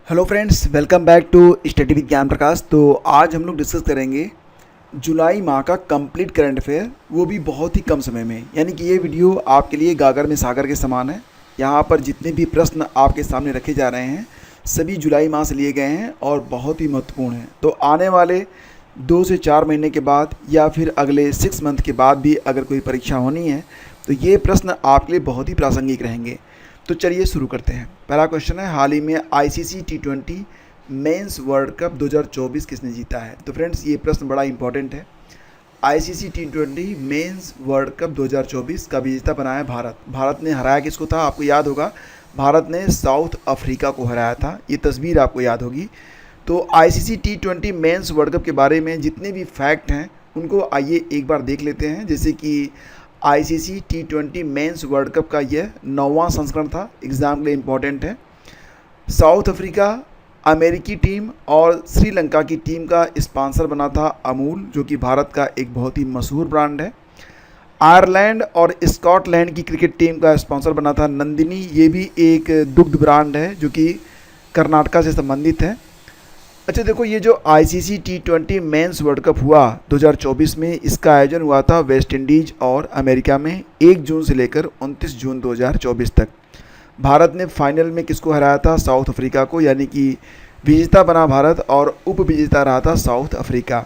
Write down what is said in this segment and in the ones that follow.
Hello friends, welcome back to study with Gyan Prakash. तो आज हम लोग डिस्कस करेंगे जुलाई माह का कंप्लीट करंट अफेयर, वो भी बहुत ही कम समय में। यानी कि ये वीडियो आपके लिए गागर में सागर के समान है। यहाँ पर जितने भी प्रश्न आपके सामने रखे जा रहे हैं सभी जुलाई माह से लिए गए हैं और बहुत ही महत्वपूर्ण हैं। तो आने वाले 2 से 4 महीने के बाद या फिर अगले 6 मंथ के बाद भी अगर कोई परीक्षा होनी है तो ये प्रश्न आपके लिए बहुत ही प्रासंगिक रहेंगे। तो चलिए शुरू करते हैं। पहला क्वेश्चन है, हाल ही में आईसीसी टी20 मेंस वर्ल्ड कप 2024 किसने जीता है? तो फ्रेंड्स ये प्रश्न बड़ा इंपॉर्टेंट है। आईसीसी टी20 मेंस वर्ल्ड कप 2024 का विजेता बना है भारत। भारत ने हराया किसको था? आपको याद होगा, भारत ने साउथ अफ्रीका को हराया था। ये तस्वीर आपको याद होगी। तो आईसीसी टी20 मेंस वर्ल्ड कप के बारे में जितने भी फैक्ट हैं उनको आइए एक बार देख लेते हैं। जैसे कि आईसीसी टी20 मेंस वर्ल्ड कप का यह 9वां संस्करण था। एग्ज़ाम के लिए इम्पॉर्टेंट है। साउथ अफ्रीका, अमेरिकी टीम और श्रीलंका की टीम का स्पॉन्सर बना था अमूल, जो कि भारत का एक बहुत ही मशहूर ब्रांड है। आयरलैंड और स्कॉटलैंड की क्रिकेट टीम का स्पॉन्सर बना था नंदिनी। ये भी एक दुग्ध ब्रांड है जो कि कर्नाटका से संबंधित है। अच्छा देखो, ये जो आईसीसी टी20 मेंस वर्ल्ड कप हुआ 2024 में, इसका आयोजन हुआ था वेस्ट इंडीज़ और अमेरिका में 1 जून से लेकर 29 जून 2024 तक। भारत ने फाइनल में किसको हराया था? साउथ अफ्रीका को। यानी कि विजेता बना भारत और उप विजेता रहा था साउथ अफ्रीका।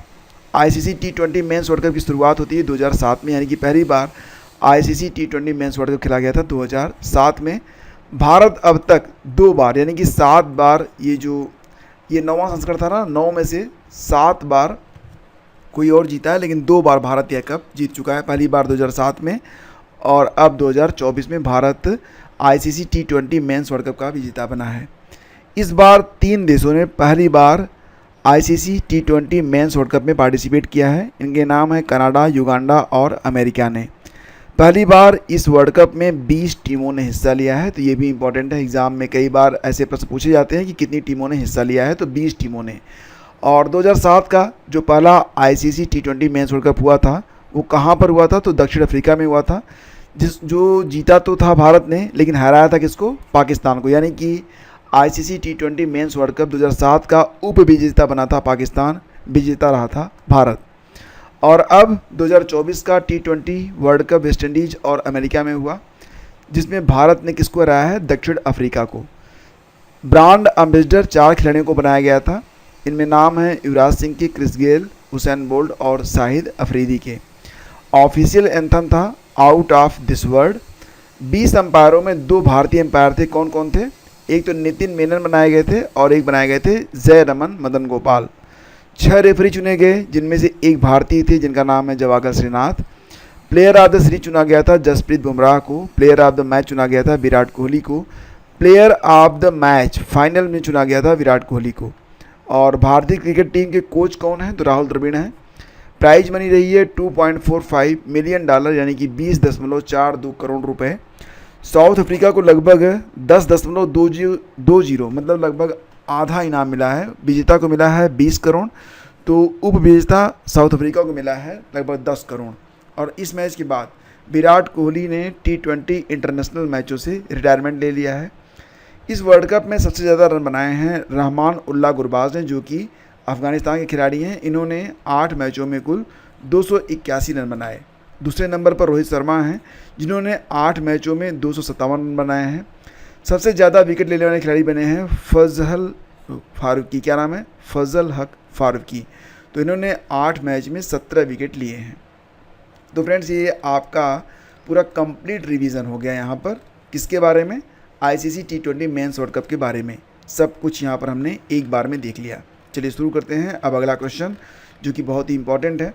आईसीसी टी20 मेंस वर्ल्ड कप की शुरुआत होती है 2007 में। यानी कि पहली बार आईसीसी टी20 मेंस वर्ल्ड कप खेला गया था 2007 में। भारत अब तक 2 बार यानी कि 7 बार, ये 9वां संस्करण था ना, 9 में से 7 बार कोई और जीता है, लेकिन 2 बार भारत यह कप जीत चुका है। पहली बार 2007 में और अब 2024 में भारत आईसीसी टी20 मेंस वर्ल्ड कप का विजेता बना है। इस बार 3 देशों ने पहली बार आईसीसी टी20 मेंस वर्ल्ड कप में पार्टिसिपेट किया है। इनके नाम है कनाडा, युगांडा और अमेरिका ने। पहली बार इस वर्ल्ड कप में 20 टीमों ने हिस्सा लिया है। तो ये भी इंपॉर्टेंट है। एग्ज़ाम में कई बार ऐसे प्रश्न पूछे जाते हैं कि कितनी टीमों ने हिस्सा लिया है, तो 20 टीमों ने। और 2007 का जो पहला आईसीसी टी20 मेंस वर्ल्ड कप हुआ था वो कहाँ पर हुआ था? तो दक्षिण अफ्रीका में हुआ था। जो जीता तो था भारत ने, लेकिन हराया था किसको? पाकिस्तान को। यानी कि आईसीसी टी20 मेंस वर्ल्ड कप 2007 का उप विजेता बना था पाकिस्तान, विजेता रहा था भारत। और अब 2024 का टी20 वर्ल्ड कप वेस्ट इंडीज़ और अमेरिका में हुआ, जिसमें भारत ने किसको हराया है? दक्षिण अफ्रीका को। ब्रांड एम्बेसडर 4 खिलाड़ियों को बनाया गया था। इनमें नाम है युवराज सिंह के, क्रिस गेल, हुसैन बोल्ट और शाहिद अफरीदी के। ऑफिशियल एंथम था आउट ऑफ दिस वर्ल्ड। 20 अंपायरों में 2 भारतीय अंपायर थे। कौन कौन थे? एक तो नितिन मेनन बनाए गए थे और एक बनाए गए थे जय रमन मदन गोपाल। 6 रेफरी चुने गए, जिनमें से एक भारतीय थे जिनका नाम है Javagal Srinath. Player of the series चुना गया था जसप्रीत बुमराह को। प्लेयर ऑफ द मैच चुना गया था विराट कोहली को। Player of the match final में चुना गया था विराट कोहली को। और भारतीय क्रिकेट टीम के कोच कौन है? तो राहुल द्रविड़ हैं। प्राइज मनी रही है $2.45 मिलियन, यानी कि 20.42 करोड़ रुपए। साउथ अफ्रीका को लगभग 10.20 मतलब लगभग आधा इनाम मिला है। विजेता को मिला है 20 करोड़, तो उप विजेता साउथ अफ्रीका को मिला है लगभग 10 करोड़। और इस मैच के बाद विराट कोहली ने टी20 इंटरनेशनल मैचों से रिटायरमेंट ले लिया है। इस वर्ल्ड कप में सबसे ज़्यादा रन बनाए हैं रहमान उल्लाह गुरबाज ने, जो कि अफ़गानिस्तान के खिलाड़ी हैं। इन्होंने 8 मैचों में कुल 281 रन बनाए। दूसरे नंबर पर रोहित शर्मा हैं, जिन्होंने 8 मैचों में 257 रन बनाए हैं। सबसे ज़्यादा विकेट लेने वाले खिलाड़ी बने हैं फजल फारूकी। क्या नाम है? फजल हक फारूकी। तो इन्होंने 8 मैच में 17 विकेट लिए हैं। तो फ्रेंड्स, ये आपका पूरा कंप्लीट रिवीजन हो गया यहाँ पर। किसके बारे में? आईसीसी टी20 मेंस वर्ल्ड कप के बारे में। सब कुछ यहाँ पर हमने एक बार में देख लिया। चलिए शुरू करते हैं। अब अगला क्वेश्चन जो कि बहुत ही इंपॉर्टेंट है।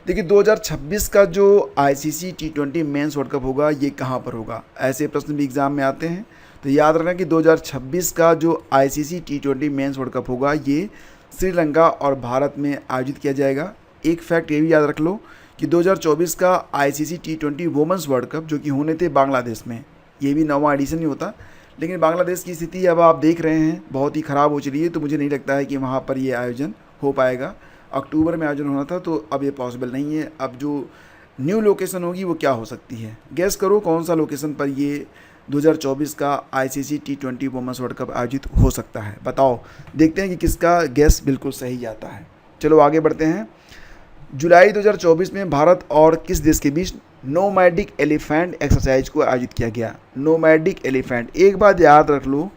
देखिए, 2026 का जो आईसीसी टी20 मेंस वर्ल्ड कप होगा ये कहाँ पर होगा? ऐसे प्रश्न भी एग्जाम में आते हैं। तो याद रखना कि 2026 का जो आईसीसी टी20 मेंस वर्ल्ड कप होगा ये श्रीलंका और भारत में आयोजित किया जाएगा। एक फैक्ट ये भी याद रख लो कि 2024 का आईसीसी टी20 वुमेंस वर्ल्ड कप जो कि होने थे बांग्लादेश में, ये भी 9वां एडिशन ही होता। लेकिन बांग्लादेश की स्थिति अब आप देख रहे हैं बहुत ही ख़राब हो चली है। तो मुझे नहीं लगता है कि वहाँ पर ये आयोजन हो पाएगा। अक्टूबर में आयोजन होना था, तो अब ये पॉसिबल नहीं है। अब जो न्यू लोकेशन होगी वो क्या हो सकती है? गैस करो कौन सा लोकेशन पर ये 2024 का ICC T20 women's world cup आयोजित हो सकता है। बताओ, देखते हैं कि किसका गेस बिल्कुल सही जाता है। चलो आगे बढ़ते हैं। जुलाई 2024 में भारत और किस देश के बीच नोमैडिक एलिफेंट एक्सरसाइज को आयोजित किया गया? नोमैडिक एलिफेंट, एक बात याद रख लो,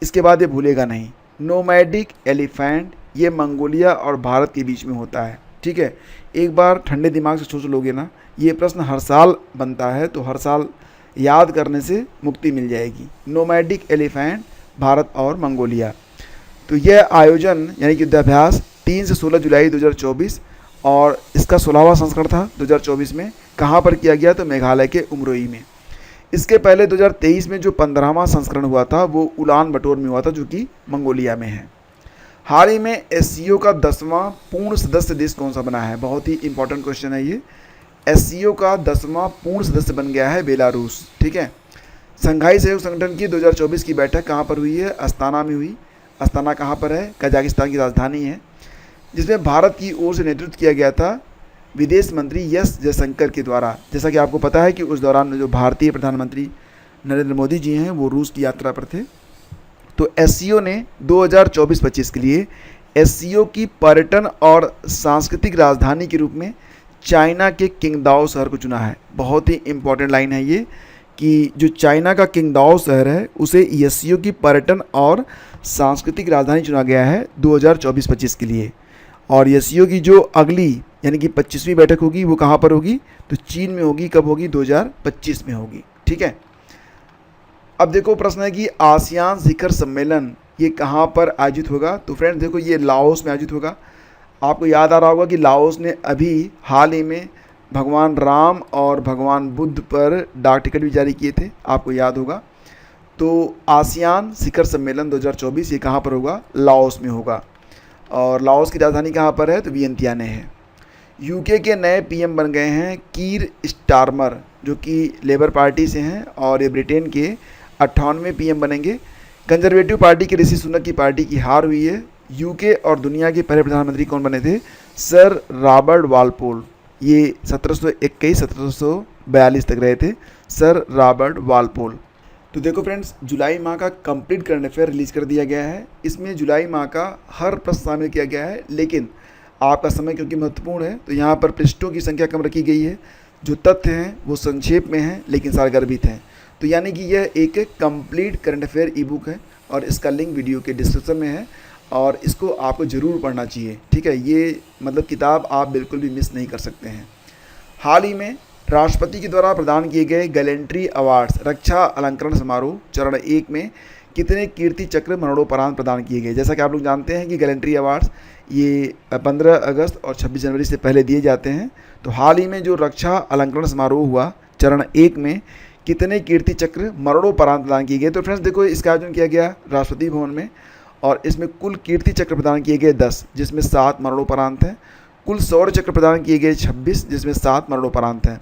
इसके बाद ये भूलेगा नहीं। नोमैडिक एलिफेंट ये मंगोलिया और भारत के बीच में होता है, ठीक है। एक बार ठंडे दिमाग से सोच लोगे ना, ये प्रश्न हर साल बनता है, तो हर साल याद करने से मुक्ति मिल जाएगी। नोमैडिक एलिफेंट, भारत और मंगोलिया। तो यह आयोजन यानी कि युद्धाभ्यास 3 से 16 जुलाई 2024 और इसका 16वां संस्करण था 2024 में। कहाँ पर किया गया? तो मेघालय के उमरोई में। इसके पहले 2023 में जो 15वां संस्करण हुआ था वो उलान बटोर में हुआ था, जो कि मंगोलिया में है। हाल ही में SCO का 10वां पूर्ण सदस्य देश कौन सा बना है? बहुत ही इंपॉर्टेंट क्वेश्चन है ये। SCO का 10वां पूर्ण सदस्य बन गया है बेलारूस, ठीक है। संघाई सहयोग संगठन की 2024 की बैठक कहाँ पर हुई है? अस्ताना में हुई। अस्ताना कहाँ पर है? कजाकिस्तान की राजधानी है, जिसमें भारत की ओर से नेतृत्व किया गया था विदेश मंत्री एस जयशंकर के द्वारा। जैसा कि आपको पता है कि उस दौरान जो भारतीय प्रधानमंत्री नरेंद्र मोदी जी हैं वो रूस की यात्रा पर थे। तो SCO ने 2024-25 के लिए SCO की पर्यटन और सांस्कृतिक राजधानी के रूप में चाइना के किंगदाओ शहर को चुना है। बहुत ही इंपॉर्टेंट लाइन है ये कि जो चाइना का किंगदाओ शहर है उसे SCO की पर्यटन और सांस्कृतिक राजधानी चुना गया है 2024-25 के लिए। और SCO की जो अगली यानी कि 25वीं बैठक होगी वो कहाँ पर होगी? तो चीन में होगी। कब होगी? 2025 में होगी, ठीक है। अब देखो प्रश्न है कि आसियान शिखर सम्मेलन ये कहाँ पर आयोजित होगा? तो फ्रेंड्स देखो, ये लाओस में आयोजित होगा। आपको याद आ रहा होगा कि लाओस ने अभी हाल ही में भगवान राम और भगवान बुद्ध पर डाक टिकट भी जारी किए थे, आपको याद होगा। तो आसियान शिखर सम्मेलन 2024 ये कहाँ पर होगा? लाओस में होगा। और लाओस की राजधानी कहाँ पर है? तो वियंतियाने है। UK के नए PM बन गए हैं कीर स्टारमर, जो कि लेबर पार्टी से हैं, और ये ब्रिटेन के 98वें PM बनेंगे। कंजर्वेटिव पार्टी के ऋषि सुनक की पार्टी की हार हुई है। UK और दुनिया के पहले प्रधानमंत्री कौन बने थे? Sir Robert Walpole. ये 1721-1742 तक रहे थे, सर रॉबर्ट वालपोल। तो देखो फ्रेंड्स, जुलाई माह का कंप्लीट करंट अफेयर रिलीज कर दिया गया है। इसमें जुलाई माह का हर प्रश्न शामिल किया गया है, लेकिन आपका समय क्योंकि महत्वपूर्ण है तो यहाँ पर पृष्ठों की संख्या कम रखी गई है। जो तथ्य हैं वो संक्षेप में हैं लेकिन सारगर्भित हैं। तो यानी कि यह एक कंप्लीट करंट अफेयर ई बुक है और इसका लिंक वीडियो के डिस्क्रिप्शन में है और इसको आपको ज़रूर पढ़ना चाहिए, ठीक है। ये मतलब किताब आप बिल्कुल भी मिस नहीं कर सकते हैं। हाल ही में राष्ट्रपति के द्वारा प्रदान किए गए गैलेंट्री अवार्ड्स रक्षा अलंकरण समारोह चरण 1 में कितने कीर्ति चक्र मरणोपरांत प्रदान किए गए? जैसा कि आप लोग जानते हैं कि गैलेंट्री अवार्ड्स ये 15 अगस्त और 26 जनवरी से पहले दिए जाते हैं। तो हाल ही में जो रक्षा अलंकरण समारोह हुआ चरण 1 में कितने कीर्ति चक्र मरणोपरांत प्रदान किए गए? तो फ्रेंड्स देखो, इसका आयोजन किया गया राष्ट्रपति भवन में और इसमें कुल कीर्ति चक्र प्रदान किए गए 10, जिसमें 7 मरणोपरांत हैं। कुल शौर्य चक्र प्रदान किए गए 26, जिसमें 7 मरणोपरांत हैं।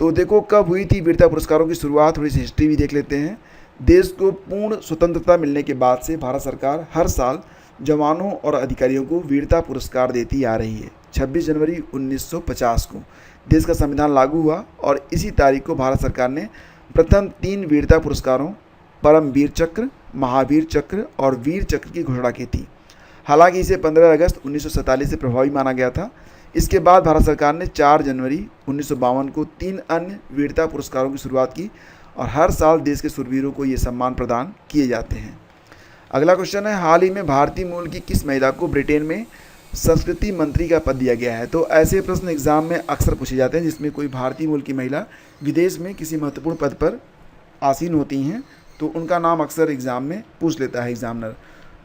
तो देखो कब हुई थी वीरता पुरस्कारों की शुरुआत, थोड़ी सी हिस्ट्री भी देख लेते हैं। देश को पूर्ण स्वतंत्रता मिलने के बाद से भारत सरकार हर साल जवानों और अधिकारियों को वीरता पुरस्कार देती आ रही है। 26 जनवरी 1950 को देश का संविधान लागू हुआ और इसी तारीख को भारत सरकार ने प्रथम 3 वीरता पुरस्कारों परमवीर चक्र, महावीर चक्र और वीर चक्र की घोषणा की थी। हालांकि इसे 15 अगस्त 1947 से प्रभावी माना गया था। इसके बाद भारत सरकार ने 4 जनवरी 1952 को 3 अन्य वीरता पुरस्कारों की शुरुआत की और हर साल देश के शूरवीरों को ये सम्मान प्रदान किए जाते हैं। अगला क्वेश्चन है, हाल ही में भारतीय मूल की किस महिला को ब्रिटेन में संस्कृति मंत्री का पद दिया गया है? तो ऐसे प्रश्न एग्जाम में अक्सर पूछे जाते हैं जिसमें कोई भारतीय मूल की महिला विदेश में किसी महत्वपूर्ण पद पर आसीन होती हैं, तो उनका नाम अक्सर एग्जाम में पूछ लेता है एग्जामिनर।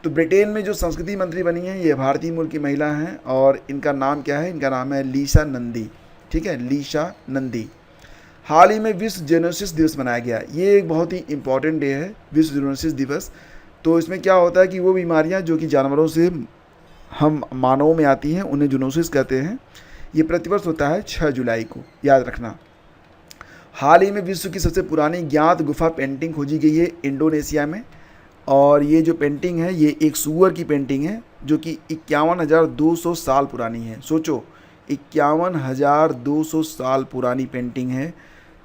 तो ब्रिटेन में जो संस्कृति मंत्री बनी हैं ये भारतीय मूल की महिला हैं और इनका नाम क्या है? इनका नाम है लीसा नंदी, ठीक है, लीसा नंदी। हाल ही में विश्व जूनोसिस दिवस मनाया गया। ये एक बहुत ही इंपॉर्टेंट डे है, विश्व जूनोसिस दिवस। तो इसमें क्या होता है कि वो बीमारियां जो कि जानवरों से हम मानवों में आती हैं उन्हें जूनोसिस कहते हैं। ये प्रतिवर्ष होता है 6 जुलाई को, याद रखना। हाल ही में विश्व की सबसे पुरानी ज्ञात गुफा पेंटिंग खोजी गई है इंडोनेशिया में और ये जो पेंटिंग है ये एक सूअर की पेंटिंग है जो कि 51,200 साल पुरानी है। सोचो, 51,200 साल पुरानी पेंटिंग है।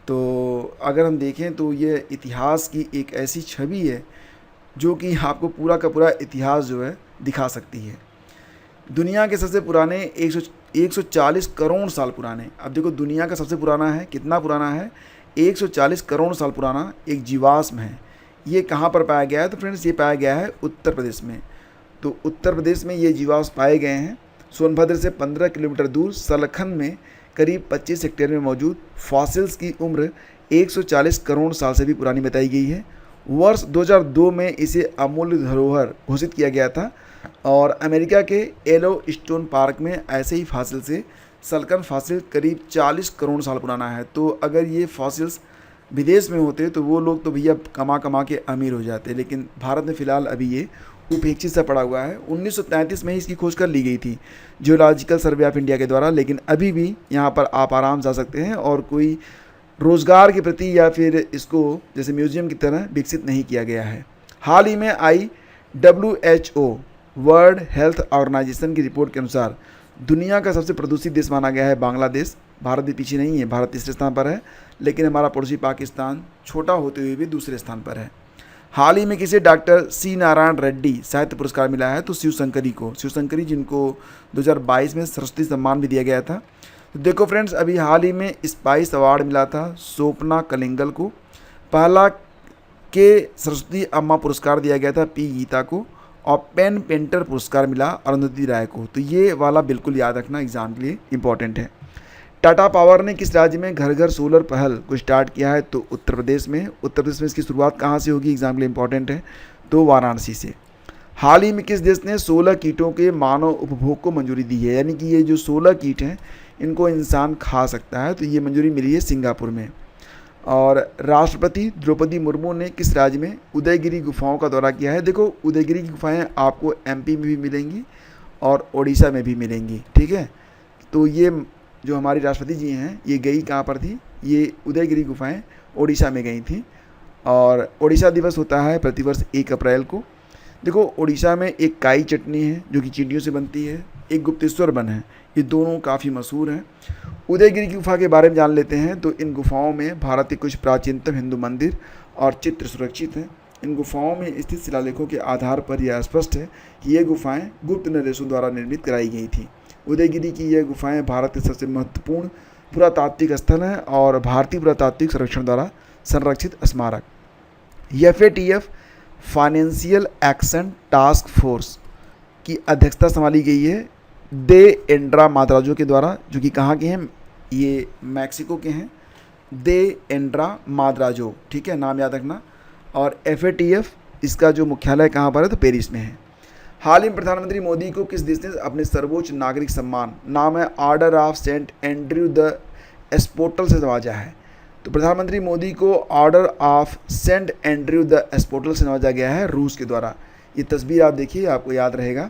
तो अगर हम देखें तो ये इतिहास की एक ऐसी छवि है जो कि आपको पूरा का पूरा इतिहास जो है दिखा सकती है। दुनिया के सबसे पुराने 140 करोड़ साल पुराने, अब देखो दुनिया का सबसे पुराना है, कितना पुराना है, 140 करोड़ साल पुराना एक जीवाश्म है। ये कहाँ पर पाया गया है? तो फ्रेंड्स ये पाया गया है उत्तर प्रदेश में। तो उत्तर प्रदेश में ये जीवाश्म पाए गए हैं। सोनभद्र से 15 किलोमीटर दूर सलखन में करीब 25 हेक्टेयर में मौजूद फॉसिल्स की उम्र 140 करोड़ साल से भी पुरानी बताई गई है। वर्ष 2002 में इसे अमूल्य धरोहर घोषित किया गया था और अमेरिका के येलो स्टोन पार्क में ऐसे ही फॉसिल से सलकन फॉसिल करीब 40 करोड़ साल पुराना है। तो अगर ये फॉसिल्स विदेश में होते तो वो लोग तो भैया कमा कमा के अमीर हो जाते, लेकिन भारत में फ़िलहाल अभी ये उपेक्षित सा पड़ा हुआ है। 1933 में ही इसकी खोज कर ली गई थी जियोलॉजिकल सर्वे ऑफ इंडिया के द्वारा, लेकिन अभी भी यहाँ पर आप आराम से जा सकते हैं और कोई रोज़गार के प्रति या फिर इसको जैसे म्यूज़ियम की तरह विकसित नहीं किया गया है। हाल ही में आई WHO वर्ल्ड हेल्थ ऑर्गेनाइजेशन की रिपोर्ट के अनुसार दुनिया का सबसे प्रदूषित देश माना गया है बांग्लादेश। भारत भी पीछे नहीं है, भारत तीसरे स्थान पर है, लेकिन हमारा पड़ोसी पाकिस्तान छोटा होते हुए भी दूसरे स्थान पर है। हाल ही में किसे डॉक्टर सी नारायण रेड्डी साहित्य पुरस्कार मिला है? तो शिवशंकरी को, शिवशंकरी जिनको 2022 में सरस्वती सम्मान भी दिया गया था। तो देखो फ्रेंड्स, अभी हाल ही में स्पाइस अवार्ड मिला था स्वप्ना कलिंगल को, पहला के सरस्वती अम्मा पुरस्कार दिया गया था पी गीता को, और पेन पेंटर पुरस्कार मिला अरुंधति राय को। तो ये वाला बिल्कुल याद रखना, एग्जाम के लिए इंपॉर्टेंट है। टाटा पावर ने किस राज्य में घर घर सोलर पहल को स्टार्ट किया है? तो उत्तर प्रदेश में। उत्तर प्रदेश में इसकी शुरुआत कहाँ से होगी? एग्जाम के लिए इंपॉर्टेंट है, तो वाराणसी से। हाल ही में किस देश ने 16 कीटों के मानव उपभोग को मंजूरी दी है? यानी कि ये जो 16 कीट हैं इनको इंसान खा सकता है, तो ये मंजूरी मिली है सिंगापुर में। और राष्ट्रपति द्रौपदी मुर्मू ने किस राज्य में उदयगिरी गुफाओं का दौरा किया है? देखो उदयगिरी की गुफाएँ आपको MP में भी मिलेंगी और उड़ीसा में भी मिलेंगी, ठीक है। तो ये जो हमारी राष्ट्रपति जी हैं ये गई कहाँ पर थी? ये उदयगिरी गुफाएं ओडिशा में गई थी। और ओडिशा दिवस होता है प्रतिवर्ष 1 अप्रैल को। देखो ओडिशा में एक काई चटनी है जो कि चींटियों से बनती है, एक गुप्तेश्वर वन है, ये दोनों काफ़ी मशहूर हैं। उदयगिरी की गुफा के बारे में जान लेते हैं। तो इन गुफाओं में भारत के कुछ प्राचीनतम हिंदू मंदिर और चित्र सुरक्षित हैं। इन गुफाओं में स्थित शिलालेखों के आधार पर यह स्पष्ट है कि ये गुफाएँ गुप्त नरेशों द्वारा निर्मित कराई गई थी। उदयगिरी की यह गुफाएं भारत के सबसे महत्वपूर्ण पुरातात्विक स्थल हैं और भारतीय पुरातात्विक सर्वेक्षण द्वारा संरक्षित स्मारक। FATF financial action task force की अध्यक्षता संभाली गई है दे एंड्रा माद्राजो के द्वारा, जो कि कहाँ के हैं? ये मैक्सिको के हैं, दे एंड्रा माद्राजो, ठीक है, नाम याद रखना। और FATF इसका जो मुख्यालय कहाँ पर है? तो पेरिस में है। हाल ही में प्रधानमंत्री मोदी को किस देश ने अपने सर्वोच्च नागरिक सम्मान, नाम है order of Saint Andrew the Apostle से नवाजा है? तो प्रधानमंत्री मोदी को order of Saint Andrew the Apostle से नवाजा गया है रूस के द्वारा। ये तस्वीर आप देखिए, आपको याद रहेगा।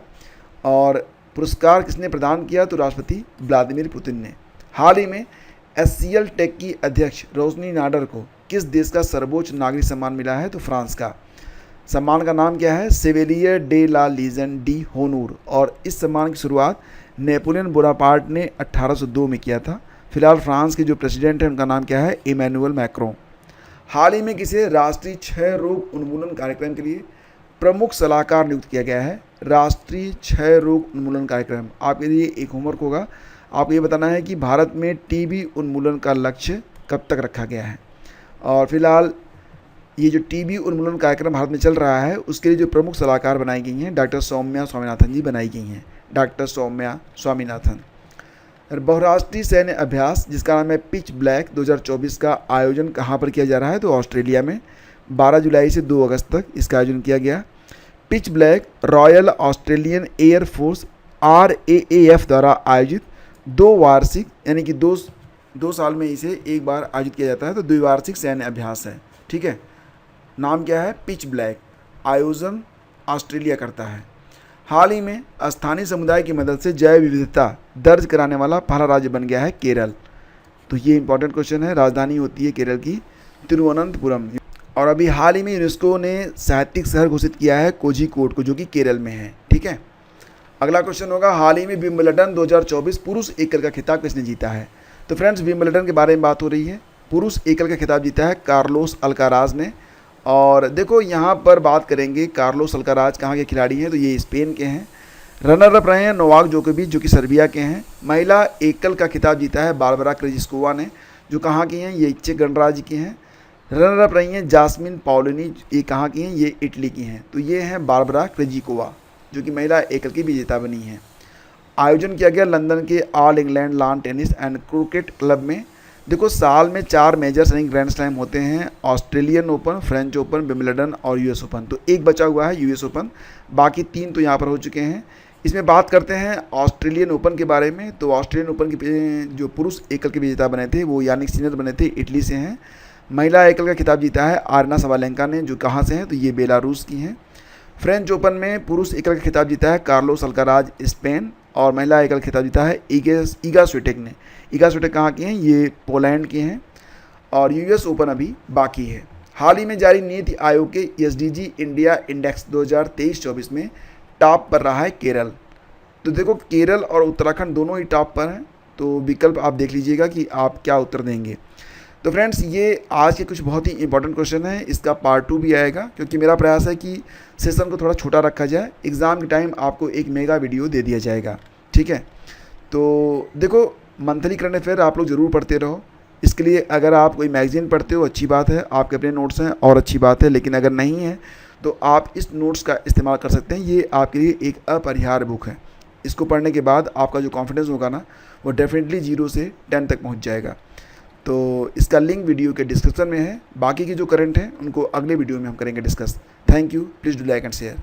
और पुरस्कार किसने प्रदान किया? तो राष्ट्रपति व्लादिमीर पुतिन ने। हाल ही में SCL टेक की अध्यक्ष रोशनी नाडर को किस देश का सर्वोच्च नागरिक सम्मान मिला है? तो फ्रांस का। सम्मान का नाम क्या है? सेवेलियर डे ला लीजन डी होनूर। और इस सम्मान की शुरुआत नेपोलियन बोनापार्ट ने 1802 में किया था। फिलहाल फ्रांस के जो प्रेसिडेंट हैं उनका नाम क्या है? Emmanuel Macron. हाल ही में किसे राष्ट्रीय क्षय रोग उन्मूलन कार्यक्रम के लिए प्रमुख सलाहकार नियुक्त किया गया है? राष्ट्रीय क्षय रोग उन्मूलन कार्यक्रम। आपके लिए एक होमवर्क होगा, आपको ये बताना है कि भारत में TB उन्मूलन का लक्ष्य कब तक रखा गया है। और फिलहाल ये जो TB उन्मूलन कार्यक्रम भारत में चल रहा है उसके लिए जो प्रमुख सलाहकार बनाई गई हैं डॉक्टर सौम्या स्वामीनाथन जी बनाई गई हैं, डॉक्टर सौम्या स्वामीनाथन। बहुराष्ट्रीय सैन्य अभ्यास जिसका नाम है पिच ब्लैक 2024 का आयोजन कहाँ पर किया जा रहा है? तो ऑस्ट्रेलिया में 12 जुलाई से 2 अगस्त तक इसका आयोजन किया गया। Pitch black royal Australian air force RAAF द्वारा आयोजित 2 वार्षिक, यानी कि दो साल में इसे एक बार आयोजित किया जाता है, तो द्विवार्षिक सैन्य अभ्यास है, ठीक है। नाम क्या है? Pitch black. आयोजन ऑस्ट्रेलिया करता है। हाल ही में स्थानीय समुदाय की मदद से जैव विविधता दर्ज कराने वाला पहला राज्य बन गया है केरल। तो ये इंपॉर्टेंट क्वेश्चन है। राजधानी होती है केरल की तिरुवनंतपुरम। और अभी हाल ही में यूनेस्को ने साहित्यिक शहर घोषित किया है कोझिकोड को, जो कि केरल में है, ठीक है। अगला क्वेश्चन होगा, हाल ही में विंबलडन 2024 पुरुष एकल का खिताब किसने जीता है? तो फ्रेंड्स विंबलडन के बारे में बात हो रही है। पुरुष एकल का खिताब जीता है कार्लोस अल्काराज ने। और देखो यहाँ पर बात करेंगे कार्लोस अल्काराज कहाँ के खिलाड़ी हैं, तो ये स्पेन के हैं। रनर अप रहे हैं नोवाक जोकोविच जो कि सर्बिया के हैं। महिला एकल का खिताब जीता है बारबरा क्रेजिस्कोवा ने, जो कहाँ की हैं, ये चेक गणराज्य की हैं। रनर अप रही हैं जास्मिन पाओलिनी, ये कहाँ की हैं, ये इटली की हैं। तो ये हैं बारबरा क्रेजिकोवा जो कि महिला एकल की विजेता बनी हैं। आयोजन किया गया लंदन के all England lawn tennis and cricket club में। देखो साल में 4 मेजर्स यानी ग्रैंड स्लैम होते हैं, Australian open, French open, Wimbledon और यूएस ओपन। तो एक बचा हुआ है यूएस ओपन, बाकी 3 तो यहाँ पर हो चुके हैं। इसमें बात करते हैं ऑस्ट्रेलियन ओपन के बारे में। तो ऑस्ट्रेलियन ओपन के जो पुरुष एकल के विजेता बने थे वो यानिक सिनर बने थे, इटली से हैं। महिला एकल का खिताब जीता है आरना सवालेंका ने, जो कहाँ से हैं, तो ये बेलारूस की हैं। फ्रेंच ओपन में पुरुष एकल का खिताब जीता है कार्लोस अल्काराज स्पेन, और महिला एकल खिताब जीता है ईगा स्विटेक ने। ईगा स्विटेक कहाँ की हैं, ये पोलैंड की हैं। और यूएस ओपन अभी बाकी है। हाल ही में जारी नीति आयोग के एसडीजी इंडिया इंडेक्स 2023-24 में टॉप पर रहा है केरल। तो देखो केरल और उत्तराखंड दोनों ही टॉप पर हैं, तो विकल्प आप देख लीजिएगा कि आप क्या उत्तर देंगे। तो फ्रेंड्स ये आज के कुछ बहुत ही इंपॉर्टेंट क्वेश्चन है, इसका पार्ट 2 भी आएगा, क्योंकि मेरा प्रयास है कि सेशन को थोड़ा छोटा रखा जाए, एग्ज़ाम के टाइम आपको एक मेगा वीडियो दे दिया जाएगा, ठीक है। तो देखो मंथली करंट अफेयर आप लोग ज़रूर पढ़ते रहो। इसके लिए अगर आप कोई मैगज़ीन पढ़ते हो अच्छी बात है, आपके अपने नोट्स हैं और अच्छी बात है, लेकिन अगर नहीं है तो आप इस नोट्स का इस्तेमाल कर सकते हैं। ये आपके लिए एक अपरिहार्य बुक है। इसको पढ़ने के बाद आपका जो कॉन्फिडेंस होगा ना, वो डेफिनेटली 0 से 10 तक पहुँच जाएगा। तो इसका लिंक वीडियो के डिस्क्रिप्शन में है। बाकी की जो करंट हैं उनको अगले वीडियो में हम करेंगे discuss. Thank you, please do like and share.